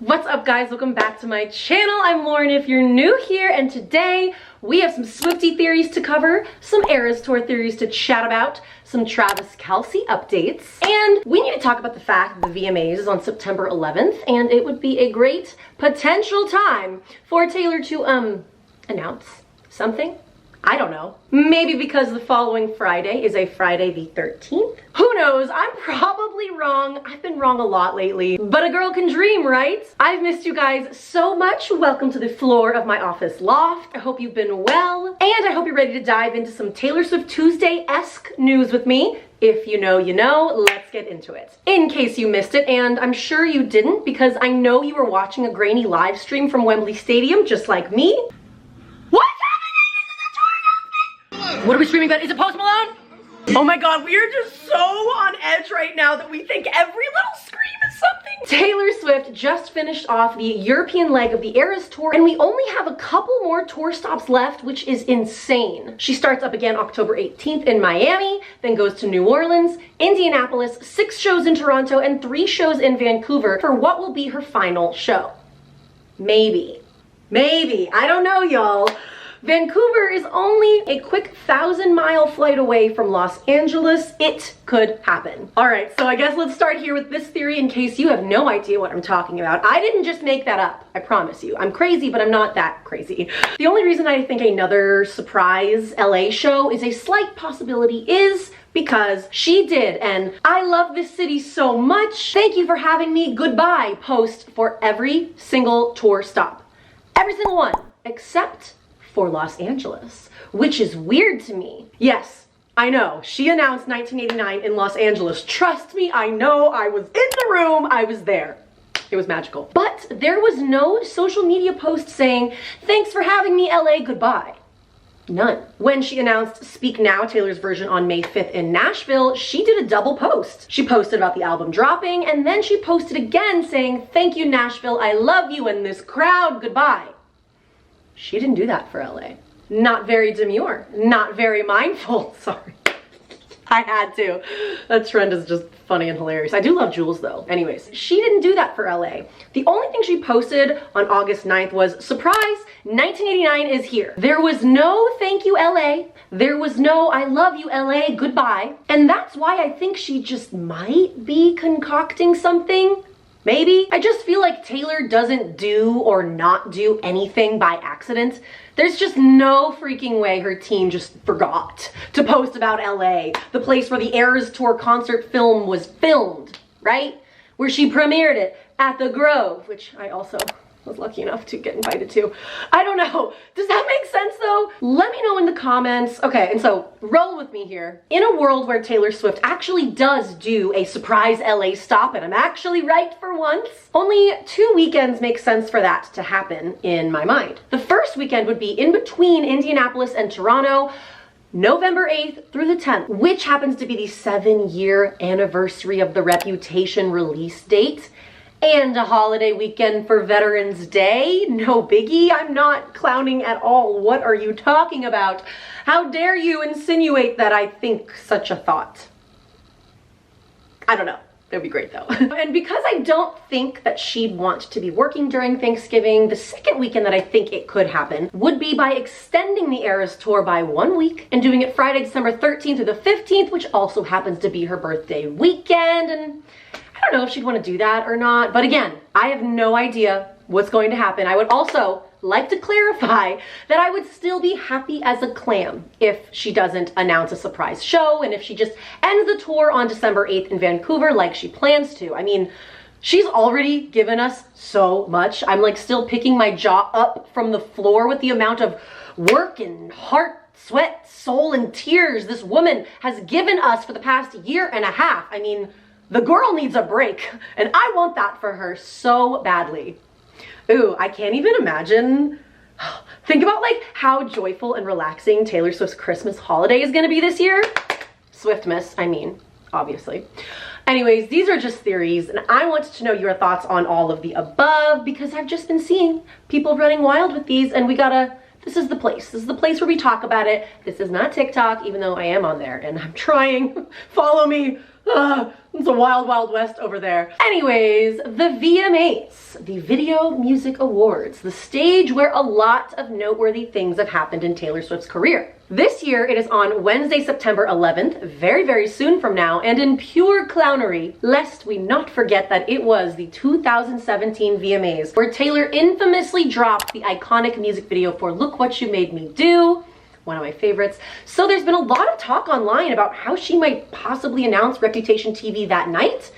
What's up guys, welcome back to my channel. I'm Lauren if you're new here, and today we have some Swiftie theories to cover, some Eras Tour theories to chat about, some Travis Kelce updates, and we need to talk about the fact that the VMAs is on September 11th and it would be a great potential time for Taylor to announce something. I don't know. Maybe because the following Friday is a Friday the 13th? Who knows? I'm probably wrong. I've been wrong a lot lately, but a girl can dream, right? I've missed you guys so much. Welcome to the floor of my office loft. I hope you've been well, and I hope you're ready to dive into some Taylor Swift Tuesday-esque news with me. If you know, you know. Let's get into it. In case you missed it, and I'm sure you didn't because I know you were watching a grainy live stream from Wembley Stadium just like me. What are we streaming about? Is it Post Malone? Oh my god, we are just so on edge right now that we think every little scream is something. Taylor Swift just finished off the European leg of the Eras Tour, and we only have a couple more tour stops left, which is insane. She starts up again October 18th in Miami, then goes to New Orleans, Indianapolis, 6 shows in Toronto, and 3 shows in Vancouver for what will be her final show. Maybe. I don't know, y'all. Vancouver is only a quick 1,000-mile flight away from Los Angeles. It could happen. All right, so I guess let's start here with this theory in case you have no idea what I'm talking about. I didn't just make that up, I promise you. I'm crazy, but I'm not that crazy. The only reason I think another surprise LA show is a slight possibility is because she did an "I love this city so much, thank you for having me, goodbye" post for every single tour stop. Every single one, except for Los Angeles, which is weird to me. Yes, I know, she announced 1989 in Los Angeles. Trust me, I know, I was in the room, I was there. It was magical. But there was no social media post saying, "Thanks for having me, LA, goodbye." None. When she announced Speak Now, Taylor's version on May 5th in Nashville, she did a double post. She posted about the album dropping, and then she posted again saying, "Thank you, Nashville, I love you and this crowd, goodbye." She didn't do that for LA. Not very demure, not very mindful, sorry. I had to. That trend is just funny and hilarious. I do love Jules though. Anyways, she didn't do that for LA. The only thing she posted on August 9th was, "Surprise, 1989 is here." There was no "Thank you, LA." There was no "I love you, LA, goodbye." And that's why I think she just might be concocting something. Maybe. I just feel like Taylor doesn't do or not do anything by accident. There's just no freaking way her team just forgot to post about LA, the place where the Eras Tour concert film was filmed, right? Where she premiered it at the Grove, which I also was lucky enough to get invited to. I don't know. Does that make sense though? Let me know in the comments. Okay, and so roll with me here. In a world where Taylor Swift actually does do a surprise LA stop, and I'm actually right for once, only 2 weekends make sense for that to happen in my mind. The first weekend would be in between Indianapolis and Toronto, November 8th through the 10th, which happens to be the 7-year anniversary of the Reputation release date. And a holiday weekend for Veterans Day. No biggie. I'm not clowning at all. What are you talking about? How dare you insinuate that I think such a thought? I don't know. That'd be great though. And because I don't think that she'd want to be working during Thanksgiving, the second weekend that I think it could happen would be by extending the Eras Tour by 1 week and doing it Friday, December 13th through the 15th, which also happens to be her birthday weekend. And I don't know if she'd want to do that or not, but again, I have no idea what's going to happen. I would also like to clarify that I would still be happy as a clam if she doesn't announce a surprise show and if she just ends the tour on December 8th in Vancouver like she plans to. I mean, she's already given us so much. I'm like still picking my jaw up from the floor with the amount of work and heart, sweat, soul, and tears this woman has given us for the past 1.5 years. I mean, the girl needs a break, and I want that for her so badly. Ooh, I can't even imagine. Think about like how joyful and relaxing Taylor Swift's Christmas holiday is gonna be this year. Swiftmas, I mean, obviously. Anyways, these are just theories, and I wanted to know your thoughts on all of the above because I've just been seeing people running wild with these, and this is the place. This is the place where we talk about it. This is not TikTok, even though I am on there, and I'm trying. Follow me. It's a wild, wild west over there. Anyways, the VMAs, the Video Music Awards, the stage where a lot of noteworthy things have happened in Taylor Swift's career. This year, it is on Wednesday, September 11th, very, very soon from now, and in pure clownery, lest we not forget that it was the 2017 VMAs, where Taylor infamously dropped the iconic music video for Look What You Made Me Do, one of my favorites. So there's been a lot of talk online about how she might possibly announce Reputation TV that night,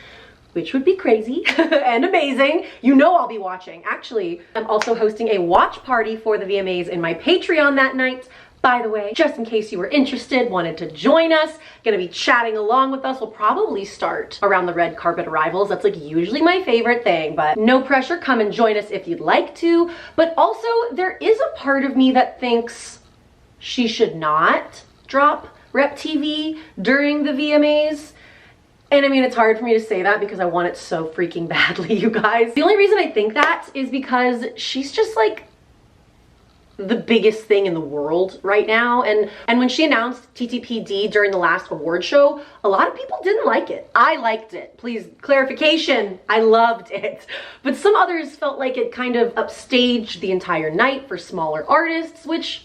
which would be crazy and amazing. You know I'll be watching. Actually, I'm also hosting a watch party for the VMAs in my Patreon that night. By the way, just in case you were interested, wanted to join us, gonna be chatting along with us. We'll probably start around the red carpet arrivals. That's like usually my favorite thing, but no pressure. Come and join us if you'd like to. But also, there is a part of me that thinks she should not drop Rep TV during the VMAs. And I mean, it's hard for me to say that because I want it so freaking badly, you guys. The only reason I think that is because she's just like the biggest thing in the world right now. And when she announced TTPD during the last award show, a lot of people didn't like it. I liked it. Please, clarification, I loved it. But some others felt like it kind of upstaged the entire night for smaller artists, which,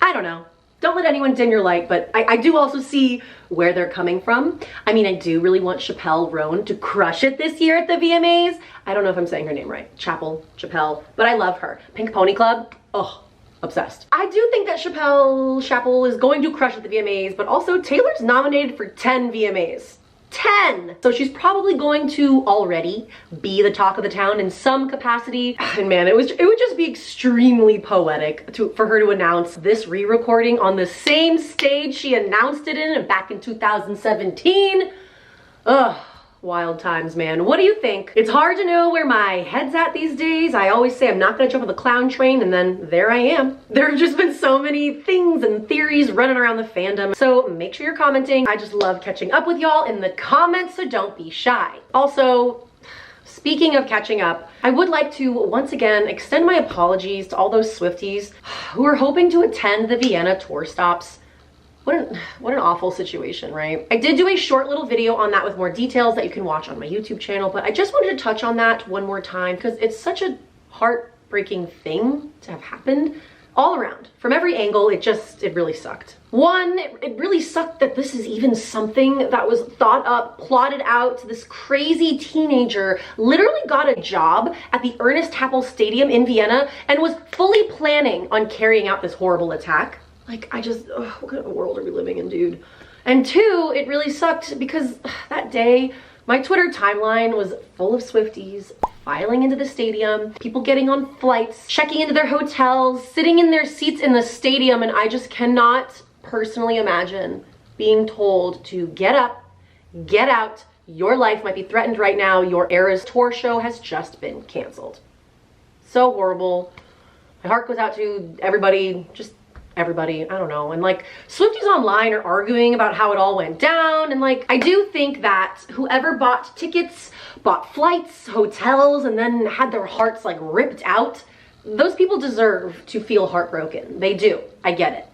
I don't know. Don't let anyone dim your light, but I do also see where they're coming from. I mean, I do really want Chappelle Roan to crush it this year at the VMAs. I don't know if I'm saying her name right. Chappelle, but I love her. Pink Pony Club, oh, obsessed. I do think that Chappelle is going to crush at the VMAs, but also Taylor's nominated for 10 VMAs. 10! So she's probably going to already be the talk of the town in some capacity. And man, it would just be extremely poetic for her to announce this re-recording on the same stage she announced it in back in 2017. Ugh. Wild times, man. What do you think? It's hard to know where my head's at these days. I always say I'm not gonna jump on the clown train, and then there I am. There have just been so many things and theories running around the fandom. So make sure you're commenting. I just love catching up with y'all in the comments, so don't be shy. Also, speaking of catching up, I would like to once again extend my apologies to all those Swifties who are hoping to attend the Vienna tour stops. What an awful situation, right? I did do a short little video on that with more details that you can watch on my YouTube channel, but I just wanted to touch on that one more time because it's such a heartbreaking thing to have happened all around. From every angle, it really sucked. One, it really sucked that this is even something that was thought up, plotted out. This crazy teenager literally got a job at the Ernest Happel Stadium in Vienna and was fully planning on carrying out this horrible attack. Like, what kind of a world are we living in, dude? And two, it really sucked because that day, my Twitter timeline was full of Swifties filing into the stadium, people getting on flights, checking into their hotels, sitting in their seats in the stadium, and I just cannot personally imagine being told to get up, get out, your life might be threatened right now, your Eras tour show has just been canceled. So horrible. My heart goes out to everybody, just everybody, I don't know. And like, Swifties online are arguing about how it all went down, and like, I do think that whoever bought tickets, bought flights, hotels, and then had their hearts like ripped out, those people deserve to feel heartbroken. They do. I get it.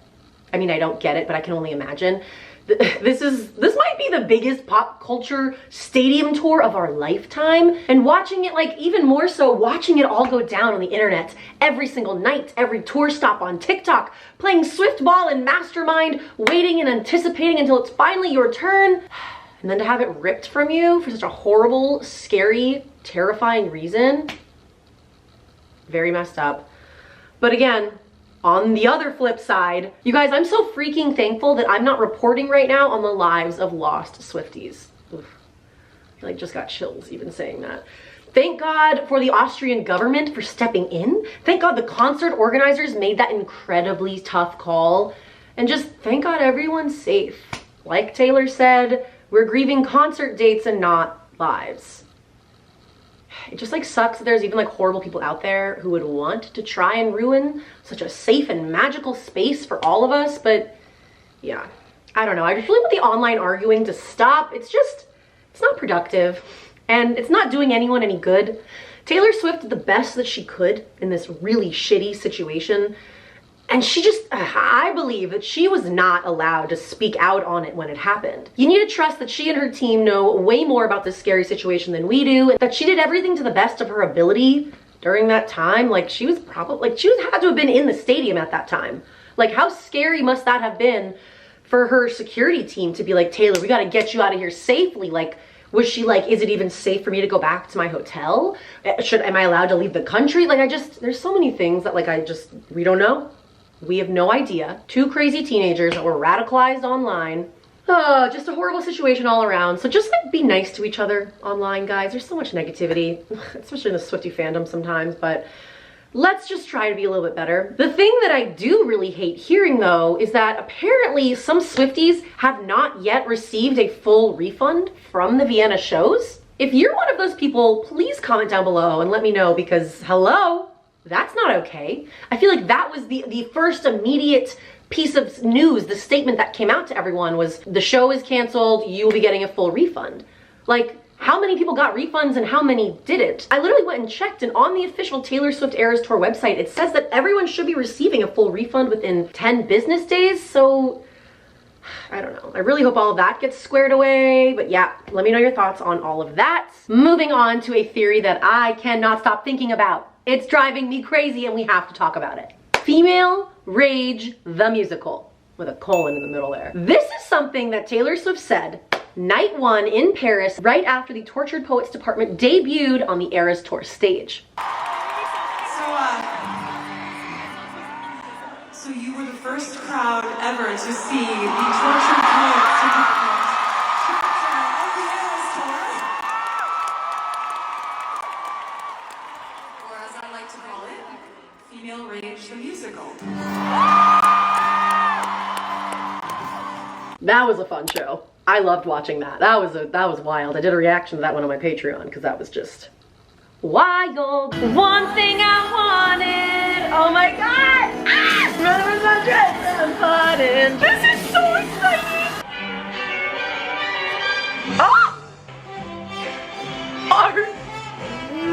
I mean, I don't get it, but I can only imagine. This might be the biggest pop culture stadium tour of our lifetime, and watching it, like, even more so watching it all go down on the internet every single night, every tour stop on TikTok, playing Swift Ball and Mastermind, waiting and anticipating until it's finally your turn, and then to have it ripped from you for such a horrible, scary, terrifying reason. Very messed up. But again, on the other flip side, you guys, I'm so freaking thankful that I'm not reporting right now on the lives of lost Swifties. Oof. I like just got chills even saying that. Thank God for the Austrian government for stepping in. Thank God the concert organizers made that incredibly tough call. And just thank God everyone's safe. Like Taylor said, we're grieving concert dates and not lives. It just like sucks that there's even like horrible people out there who would want to try and ruin such a safe and magical space for all of us. But yeah, I don't know. I just really want the online arguing to stop. It's not productive and it's not doing anyone any good. Taylor Swift did the best that she could in this really shitty situation. And she just, I believe that she was not allowed to speak out on it when it happened. You need to trust that she and her team know way more about this scary situation than we do, and that she did everything to the best of her ability during that time. Like, she was probably, like, had to have been in the stadium at that time. Like, how scary must that have been for her security team to be like, Taylor, we gotta get you out of here safely. Like, was she like, is it even safe for me to go back to my hotel? Am I allowed to leave the country? Like, there's so many things that, like, we don't know. We have no idea. Two crazy teenagers that were radicalized online. Oh, just a horrible situation all around. So just, like, be nice to each other online, guys. There's so much negativity, especially in the Swiftie fandom sometimes, but let's just try to be a little bit better. The thing that I do really hate hearing, though, is that apparently some Swifties have not yet received a full refund from the Vienna shows. If you're one of those people, please comment down below and let me know, because hello, that's not okay. I feel like that was the first immediate piece of news. The statement that came out to everyone was, the show is canceled, you will be getting a full refund. Like, how many people got refunds and how many didn't? I literally went and checked, and on the official Taylor Swift Eras Tour website, it says that everyone should be receiving a full refund within 10 business days. So I don't know. I really hope all of that gets squared away. But yeah, let me know your thoughts on all of that. Moving on to a theory that I cannot stop thinking about. It's driving me crazy and we have to talk about it. Female Rage the Musical, with a colon in the middle there. This is something that Taylor Swift said night one in Paris, right after the Tortured Poets Department debuted on the Eras Tour stage. So you were the first crowd ever to see the Tortured Poets Department on the Eras Tour. Or as I like to call it, Female Rage the Musical. That was a fun show. I loved watching that. That was wild. I did a reaction to that one on my Patreon because that was just wild. One thing I wanted. Oh my god! Ah! Running with my dress and pardon. This is so exciting! Oh!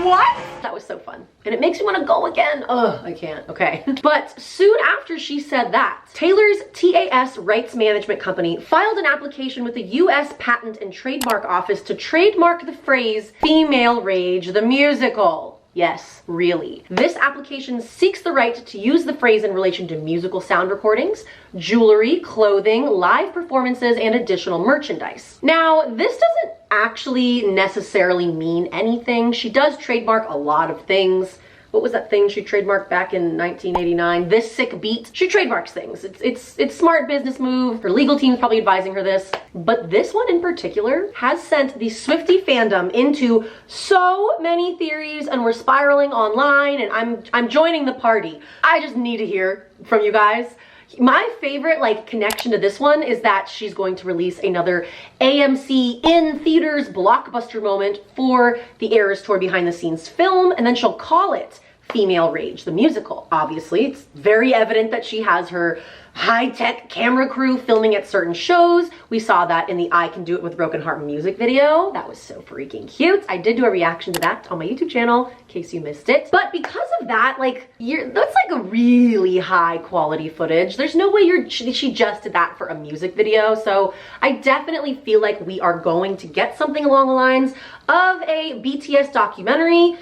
What? That was so fun. And it makes me want to go again. Ugh, I can't. Okay. But soon after she said that, Taylor's TAS rights management company filed an application with the US Patent and Trademark Office to trademark the phrase Female Rage the Musical. Yes, really. This application seeks the right to use the phrase in relation to musical sound recordings, jewelry, clothing, live performances, and additional merchandise. Now, this doesn't actually necessarily mean anything. She does trademark a lot of things. What was that thing she trademarked back in 1989? This Sick Beat. She trademarks things. It's smart business move. Her legal team's probably advising her this. But this one in particular has sent the Swiftie fandom into so many theories, and we're spiraling online, and I'm joining the party. I just need to hear from you guys. My favorite, like, connection to this one is that she's going to release another AMC in theaters blockbuster moment for the Eras Tour behind the scenes film, and then she'll call it Female Rage the Musical. Obviously, it's very evident that she has her high-tech camera crew filming at certain shows. We saw that in the I Can Do It With Broken Heart music video. That was so freaking cute. I did do a reaction to that on my YouTube channel, in case you missed it. But because of that, like, that's like a really high quality footage. There's no way she just did that for a music video. So I definitely feel like we are going to get something along the lines of a BTS documentary.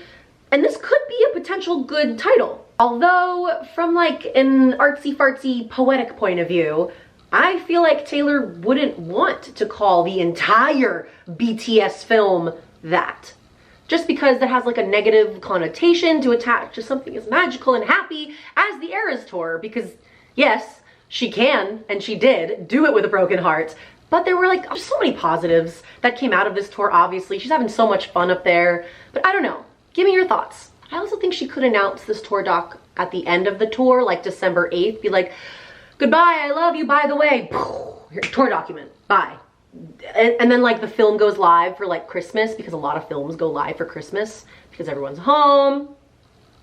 And this could be a potential good title. Although, from like an artsy-fartsy poetic point of view, I feel like Taylor wouldn't want to call the entire BTS film that. Just because that has like a negative connotation to attach to something as magical and happy as the Eras Tour. Because yes, she can, and she did, do it with a broken heart. But there were like so many positives that came out of this tour, obviously. She's having so much fun up there. But I don't know. Give me your thoughts. I also think she could announce this tour doc at the end of the tour, like December 8th. Be like, goodbye, I love you, by the way. Your tour document, bye. And then like the film goes live for like Christmas, because a lot of films go live for Christmas because everyone's home.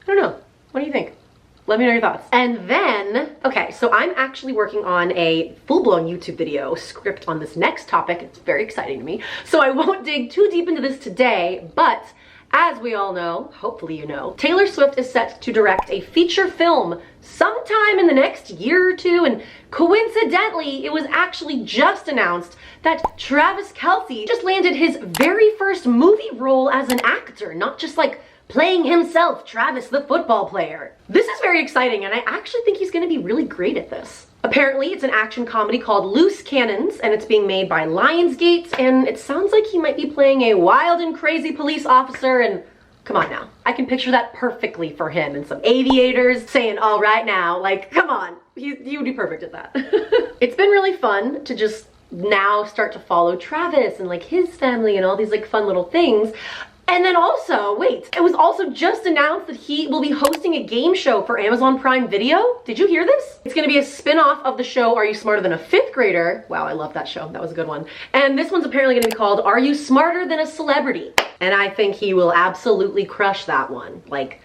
I don't know. What do you think? Let me know your thoughts. And then, okay, so I'm actually working on a full-blown YouTube video script on this next topic. It's very exciting to me. So I won't dig too deep into this today, but As we all know, hopefully you know, Taylor Swift is set to direct a feature film sometime in the next year or two, and coincidentally, it was actually just announced that Travis Kelce just landed his very first movie role as an actor, not just like playing himself, Travis the football player. This is very exciting, and I actually think he's gonna be really great at this. Apparently, it's an action comedy called Loose Cannons, and it's being made by Lionsgate, and it sounds like he might be playing a wild and crazy police officer, and come on now. I can picture that perfectly for him, and some aviators saying, all right now, like, come on. He would be perfect at that. It's been really fun to just now start to follow Travis and like his family and all these like fun little things. And then also, wait, it was also just announced that he will be hosting a game show for Amazon Prime Video. Did you hear this? It's gonna be a spin-off of the show Are You Smarter Than a Fifth Grader? Wow, I love that show. That was a good one. And this one's apparently gonna be called Are You Smarter Than a Celebrity? And I think he will absolutely crush that one. Like,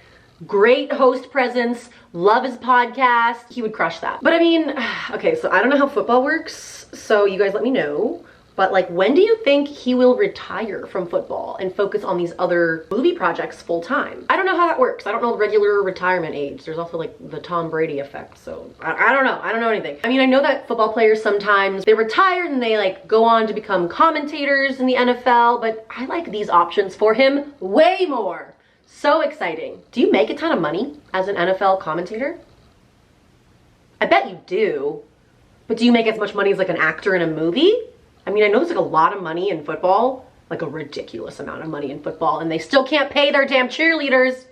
great host presence, love his podcast. He would crush that. But I mean, okay, so I don't know how football works, so you guys let me know. But like, when do you think he will retire from football and focus on these other movie projects full time? I don't know how that works. I don't know the regular retirement age. There's also like the Tom Brady effect. So I don't know. I don't know anything. I mean, I know that football players sometimes they retire and they like go on to become commentators in the NFL, but I like these options for him way more. So exciting. Do you make a ton of money as an NFL commentator? I bet you do. But do you make as much money as like an actor in a movie? I mean, I know there's like a lot of money in football, like a ridiculous amount of money in football, and they still can't pay their damn cheerleaders.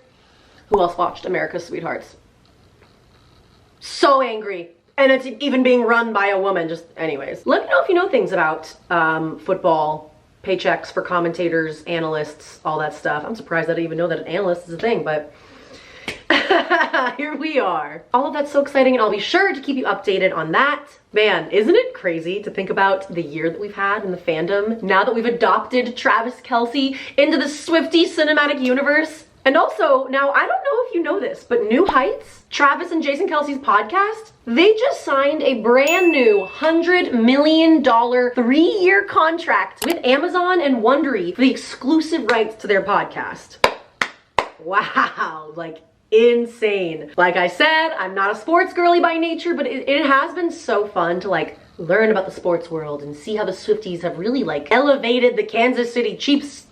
Who else watched America's Sweethearts? So angry. And it's even being run by a woman. Just anyways. Let me know if you know things about football, paychecks for commentators, analysts, all that stuff. I'm surprised I didn't even know that an analyst is a thing, but here we are. All of that's so exciting, and I'll be sure to keep you updated on that. Man, isn't it crazy to think about the year that we've had in the fandom now that we've adopted Travis Kelce into the Swiftie cinematic universe? And also, now I don't know if you know this, but New Heights, Travis and Jason Kelce's podcast, they just signed a brand new $100 million 3-year contract with Amazon and Wondery for the exclusive rights to their podcast. Wow, like insane. Like I said, I'm not a sports girly by nature, but it has been so fun to like learn about the sports world and see how the Swifties have really like elevated the Kansas City Chiefs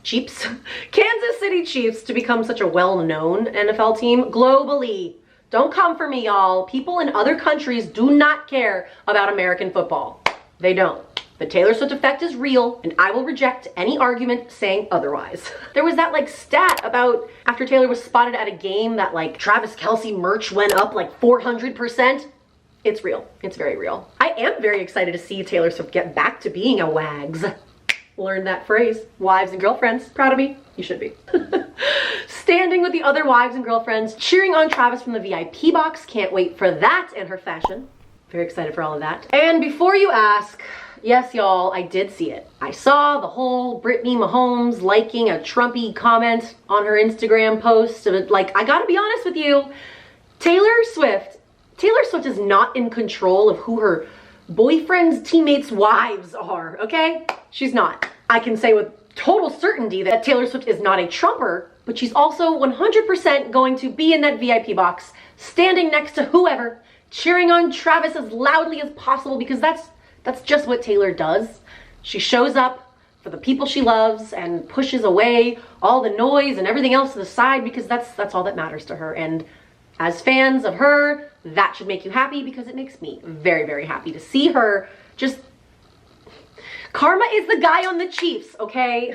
to become such a well-known NFL team globally. Don't come for me, y'all. People in other countries do not care about American football. They don't. The Taylor Swift effect is real, and I will reject any argument saying otherwise. There was that like stat about after Taylor was spotted at a game that like Travis Kelce merch went up like 400%. It's real. It's very real. I am very excited to see Taylor Swift get back to being a wags. Learned that phrase. Wives and girlfriends. Proud of me? You should be. Standing with the other wives and girlfriends, cheering on Travis from the VIP box. Can't wait for that and her fashion. Very excited for all of that. And before you ask, yes, y'all, I did see it. I saw the whole Brittany Mahomes liking a Trumpy comment on her Instagram post. Like, I gotta be honest with you, Taylor Swift is not in control of who her boyfriend's teammates' wives are, okay? She's not. I can say with total certainty that Taylor Swift is not a Trumper, but she's also 100% going to be in that VIP box, standing next to whoever, cheering on Travis as loudly as possible, because that's just what Taylor does. She shows up for the people she loves and pushes away all the noise and everything else to the side, because that's all that matters to her. And as fans of her, that should make you happy, because it makes me very, very happy to see her just... Karma is the guy on the Chiefs, okay?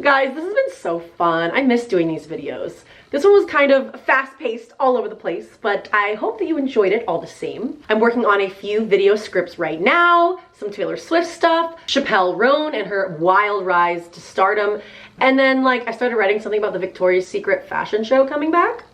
Guys, this has been so fun. I miss doing these videos. This one was kind of fast-paced all over the place, but I hope that you enjoyed it all the same. I'm working on a few video scripts right now, some Taylor Swift stuff, Chappelle Roan and her wild rise to stardom, and then like I started writing something about the Victoria's Secret fashion show coming back. A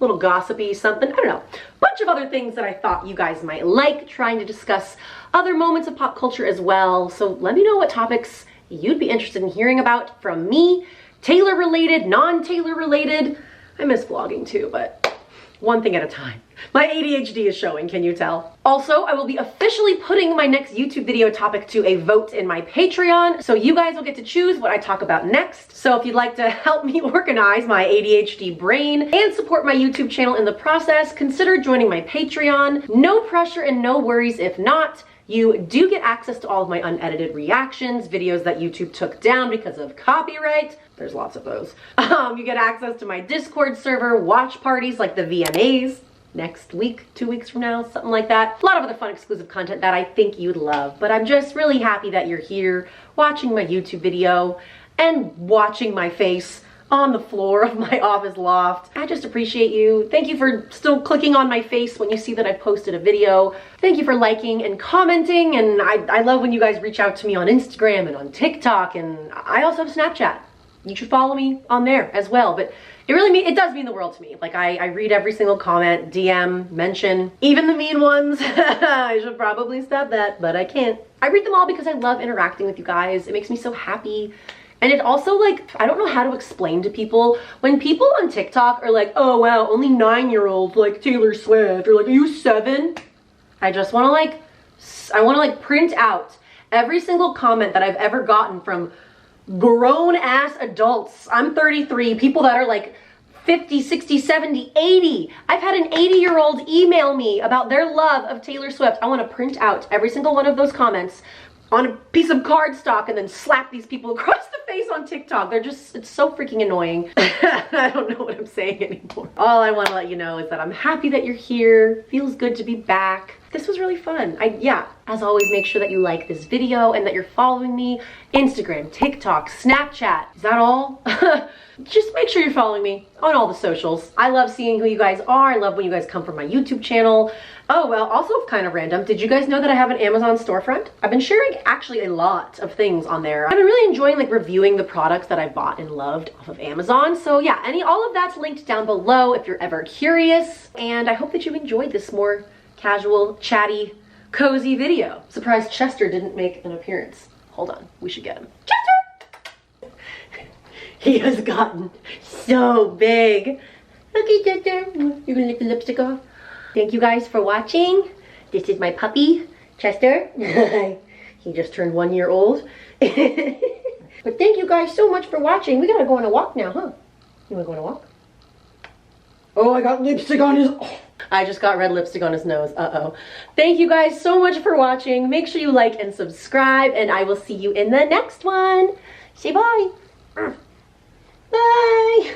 little gossipy something, I don't know. Bunch of other things that I thought you guys might like, trying to discuss other moments of pop culture as well. So let me know what topics you'd be interested in hearing about from me. Taylor related, non-Taylor related. I miss vlogging too, but one thing at a time. My ADHD is showing, can you tell? Also, I will be officially putting my next YouTube video topic to a vote in my Patreon, so you guys will get to choose what I talk about next. So if you'd like to help me organize my ADHD brain and support my YouTube channel in the process, consider joining my Patreon. No pressure and no worries if not. You do get access to all of my unedited reactions, videos that YouTube took down because of copyright. There's lots of those. You get access to my Discord server, watch parties like the VMAs next week, 2 weeks from now, something like that. A lot of other fun exclusive content that I think you'd love, but I'm just really happy that you're here watching my YouTube video and watching my face on the floor of my office loft. I just appreciate you. Thank you for still clicking on my face when you see that I posted a video. Thank you for liking and commenting, and I love when you guys reach out to me on Instagram and on TikTok, and I also have Snapchat. You should follow me on there as well, but it does mean the world to me. Like, I read every single comment, DM, mention, even the mean ones. I should probably stop that, but I can't. I read them all because I love interacting with you guys. It makes me so happy. And it also, like, I don't know how to explain to people, when people on TikTok are like, oh wow, only 9-year-olds like Taylor Swift, or like, are you 7? I just want to like print out every single comment that I've ever gotten from grown ass adults. I'm 33, people that are like 50, 60, 70, 80. I've had an 80-year-old email me about their love of Taylor Swift. I want to print out every single one of those comments on a piece of cardstock and then slap these people across the face on TikTok. It's so freaking annoying. I don't know what I'm saying anymore. All I want to let you know is that I'm happy that you're here. Feels good to be back. This was really fun. Yeah, as always, make sure that you like this video and that you're following me. Instagram, TikTok, Snapchat. Is that all? Just make sure you're following me on all the socials. I love seeing who you guys are. I love when you guys come from my YouTube channel. Oh, well, also kind of random. Did you guys know that I have an Amazon storefront? I've been sharing actually a lot of things on there. I've been really enjoying like reviewing the products that I bought and loved off of Amazon. So yeah, all of that's linked down below if you're ever curious. And I hope that you enjoyed this more casual, chatty, cozy video. Surprised Chester didn't make an appearance. Hold on, we should get him. Chester! He has gotten so big. Okay, Chester, you're gonna lick the lipstick off? Thank you guys for watching. This is my puppy, Chester. He just turned 1 year old. But thank you guys so much for watching. We gotta go on a walk now, huh? You wanna go on a walk? Oh, I got lipstick on his... Oh. I just got red lipstick on his nose. Uh-oh. Thank you guys so much for watching. Make sure you like and subscribe, and I will see you in the next one. Say bye. Bye.